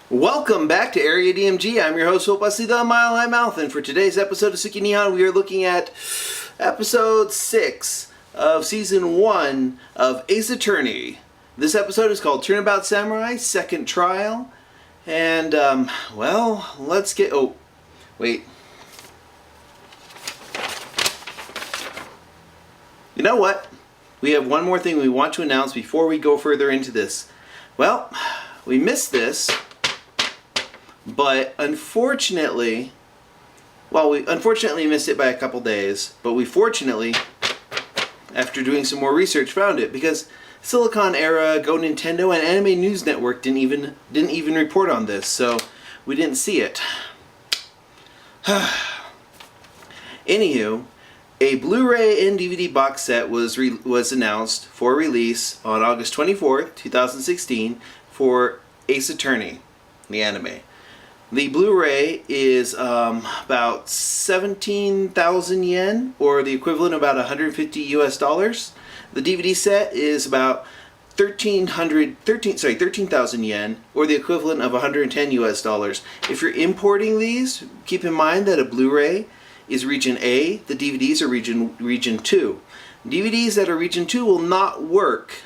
Welcome back to Area DMG. I'm your host, Hope Wesley, the Mile High Mouth, and for today's episode of Suki Nihon, we are looking at episode 6 of season 1 of Ace Attorney. This episode is called Turnabout Samurai, Second Trial, and, let's get... Oh, wait. You know what? We have one more thing we want to announce before we go further into this. Well, we missed this. But unfortunately, we unfortunately missed it by a couple days, but we fortunately, after doing some more research, found it because Silicon Era, Go Nintendo, and Anime News Network didn't even report on this, so we didn't see it. Anywho, a Blu Ray and DVD box set was announced for release on August 24th, 2016 for Ace Attorney, the anime. The Blu Ray is about 17,000 yen, or the equivalent of about 150 US dollars. The DVD set is about 13,000 yen, or the equivalent of 110 US dollars. If you're importing these, keep in mind that a Blu Ray is region A, the DVDs are region 2. DVDs that are region 2 will not work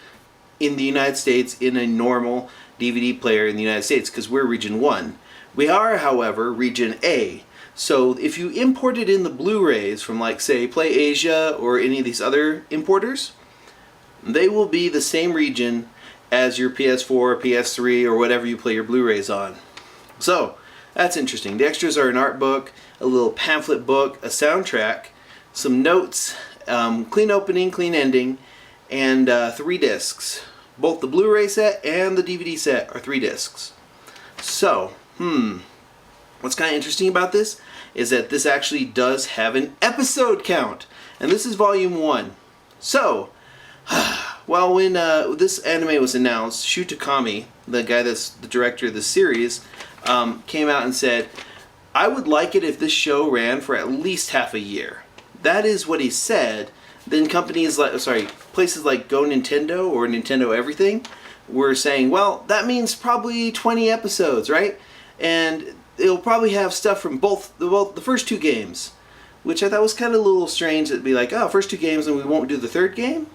in the United States in a normal DVD player in the United States because we're region 1. We are, however, region A. So if you imported in the Blu-rays from, like, say, PlayAsia or any of these other importers, they will be the same region as your PS4, PS3, or whatever you play your Blu-rays on. So, that's interesting. The extras are an art book, a little pamphlet book, a soundtrack, some notes, clean opening, clean ending, and 3 discs. Both the Blu-ray set and the DVD set are 3 discs. So, what's kind of interesting about this is that this actually does have an episode count, and this is volume 1. So, well, when this anime was announced, Shu Takami, the guy that's the director of the series, came out and said, I would like it if this show ran for at least half a year. That is what he said. Then places like Go Nintendo or Nintendo Everything were saying, well, that means probably 20 episodes, right? And it'll probably have stuff from both the first 2 games, which I thought was kind of a little strange. It'd be like, oh, first 2 games and we won't do the 3rd game?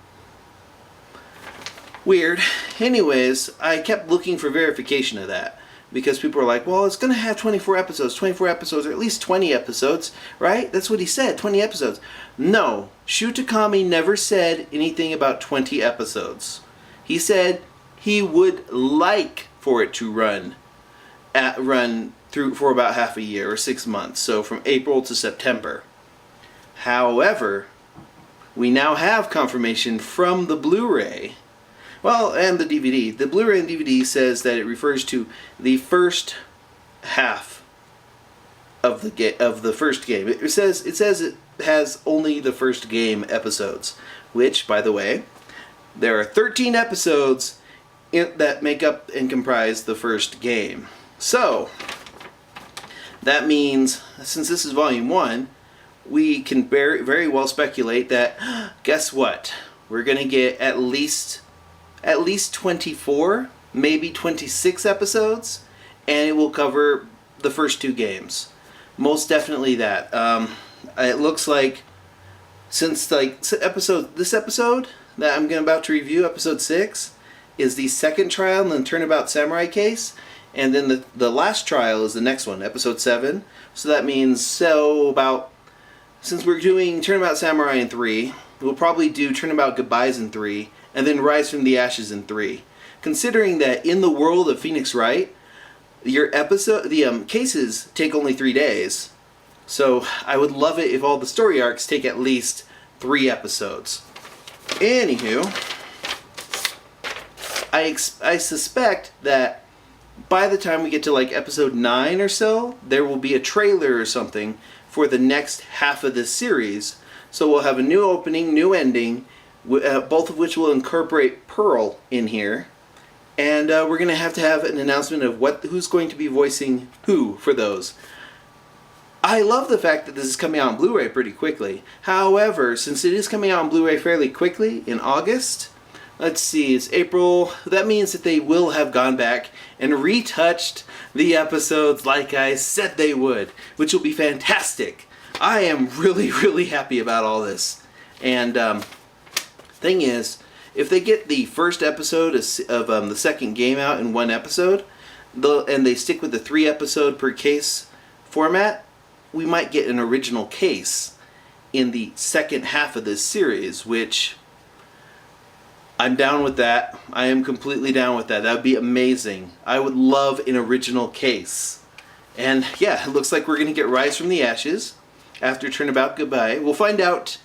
Weird. Anyways, I kept looking for verification of that because people were like, well, it's going to have 24 episodes, or at least 20 episodes, right? That's what he said, 20 episodes. No, Shu Takami never said anything about 20 episodes. He said he would like for it to run through for about half a year or 6 months, so from April to September. However, we now have confirmation from the Blu-ray, and the DVD. The Blu-ray and DVD says that it refers to the first half of the first game. It says it has only the first game episodes, which, by the way, there are 13 episodes that make up and comprise the first game. So, that means, since this is volume 1, we can very well speculate that, guess what? We're going to get at least 24, maybe 26 episodes, and it will cover the first 2 games. Most definitely that. It looks like, since this episode that I'm about to review, episode 6, is the second trial in the Turnabout Samurai case, and then the last trial is the next one, episode 7. So that means, since we're doing Turnabout Samurai in 3, we'll probably do Turnabout Goodbyes in 3, and then Rise from the Ashes in 3. Considering that in the world of Phoenix Wright, the cases take only 3 days. So I would love it if all the story arcs take at least 3 episodes. Anywho, I suspect that by the time we get to like episode 9 or so, there will be a trailer or something for the next half of this series. So we'll have a new opening, new ending, both of which will incorporate Pearl in here. And we're going to have an announcement of who's going to be voicing who for those. I love the fact that this is coming out on Blu-ray pretty quickly. However, since it is coming out on Blu-ray fairly quickly in August, let's see, it's April. That means that they will have gone back and retouched the episodes like I said they would, which will be fantastic. I am really, really happy about all this. And thing is, if they get the first episode of the second game out in one episode, and they stick with the 3 episode per case format, we might get an original case in the second half of this series, which I'm down with that. I am completely down with that. That would be amazing. I would love an original case. And yeah, it looks like we're going to get Rise from the Ashes after Turnabout Goodbye. We'll find out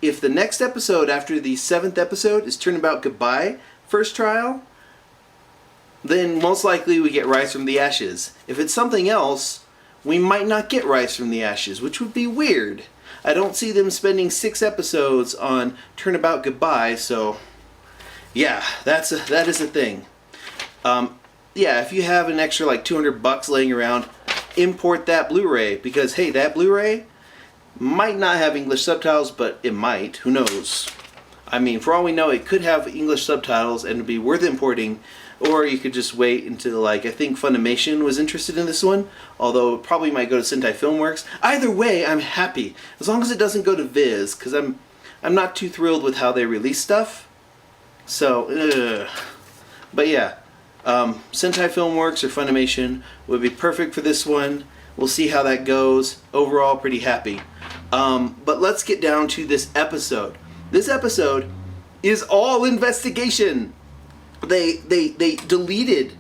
if the next episode after the 7th episode is Turnabout Goodbye first trial. Then most likely we get Rise from the Ashes. If it's something else, we might not get Rise from the Ashes, which would be weird. I don't see them spending 6 episodes on Turnabout Goodbye, so yeah, that is a thing. Yeah, if you have an extra like $200 laying around, import that Blu Ray, because hey, that Blu Ray might not have English subtitles, but it might. Who knows? I mean, for all we know, it could have English subtitles and it'd be worth importing. Or you could just wait until, like, I think Funimation was interested in this one, although it probably might go to Sentai Filmworks. Either way, I'm happy, as long as it doesn't go to Viz, because I'm not too thrilled with how they release stuff. So, but yeah, Sentai Filmworks or Funimation would be perfect for this one. We'll see how that goes. Overall, pretty happy. But let's get down to this episode. This episode is all investigation. They deleted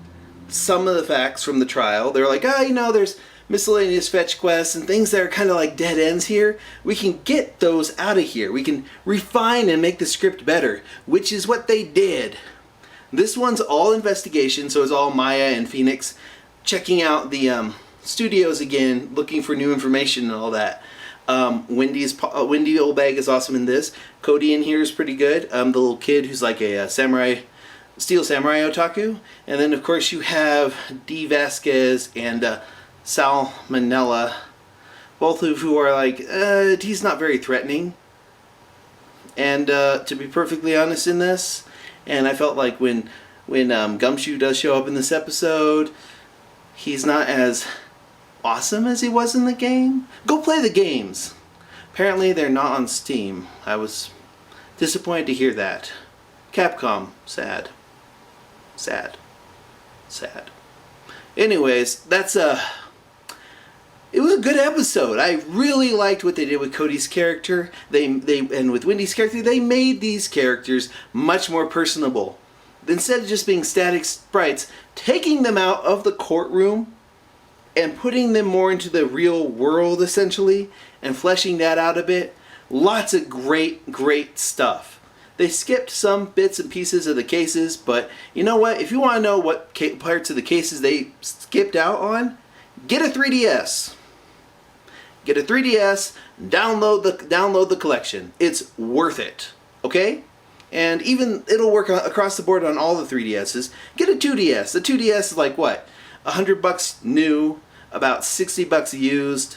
some of the facts from the trial. They're like, there's miscellaneous fetch quests and things that are kind of like dead ends here. We can get those out of here. We can refine and make the script better, which is what they did. This one's all investigation, so it's all Maya and Phoenix checking out the studios again, looking for new information and all that. Wendy Oldbag is awesome in this. Cody in here is pretty good. The little kid who's like a Steel Samurai otaku. And then of course you have Dee Vasquez and Sal Manella, both of who are like, he's not very threatening. And to be perfectly honest in this, and I felt like when Gumshoe does show up in this episode, he's not as awesome as he was in the game. Go play the games. Apparently they're not on Steam. I was disappointed to hear that. Capcom, sad. Anyways, it was a good episode. I really liked what they did with Cody's character. And with Wendy's character, they made these characters much more personable. Instead of just being static sprites, taking them out of the courtroom and putting them more into the real world, essentially, and fleshing that out a bit. Lots of great stuff. They skipped some bits and pieces of the cases, but you know what? If you want to know what parts of the cases they skipped out on, get a 3DS. Get a 3DS, download the collection. It's worth it, okay? And even it'll work across the board on all the 3DSs. Get a 2DS. The 2DS is like what? $100 new, about $60 used,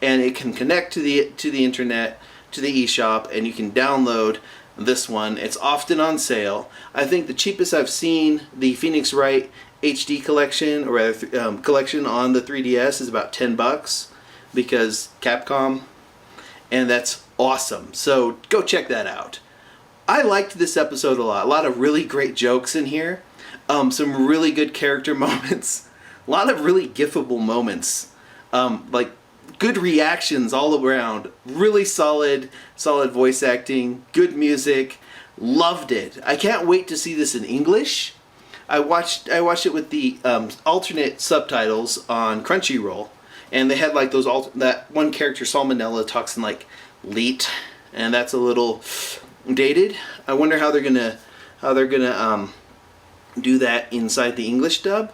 and it can connect to the internet, to the eShop, and you can download this one. It's often on sale. I think the cheapest I've seen the Phoenix Wright HD collection, or rather collection on the 3DS, is about $10 because Capcom, and that's awesome. So go check that out. I liked this episode a lot of really great jokes in here, some really good character moments, a lot of really gifable moments, like good reactions all around, really solid voice acting, good music, loved it. I can't wait to see this in English. I watched it with the alternate subtitles on Crunchyroll, and they had like that one character, Salmonella, talks in like Leet, and that's a little dated. I wonder how they're gonna do that inside the English dub.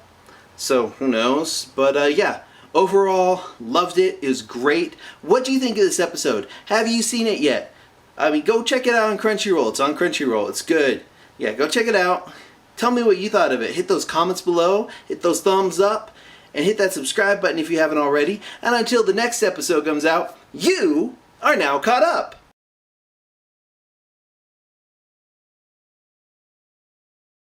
So who knows? But yeah. Overall, loved it. It was great. What do you think of this episode? Have you seen it yet? I mean, go check it out on Crunchyroll. It's on Crunchyroll. It's good. Yeah, go check it out. Tell me what you thought of it. Hit those comments below. Hit those thumbs up. And hit that subscribe button if you haven't already. And until the next episode comes out, you are now caught up.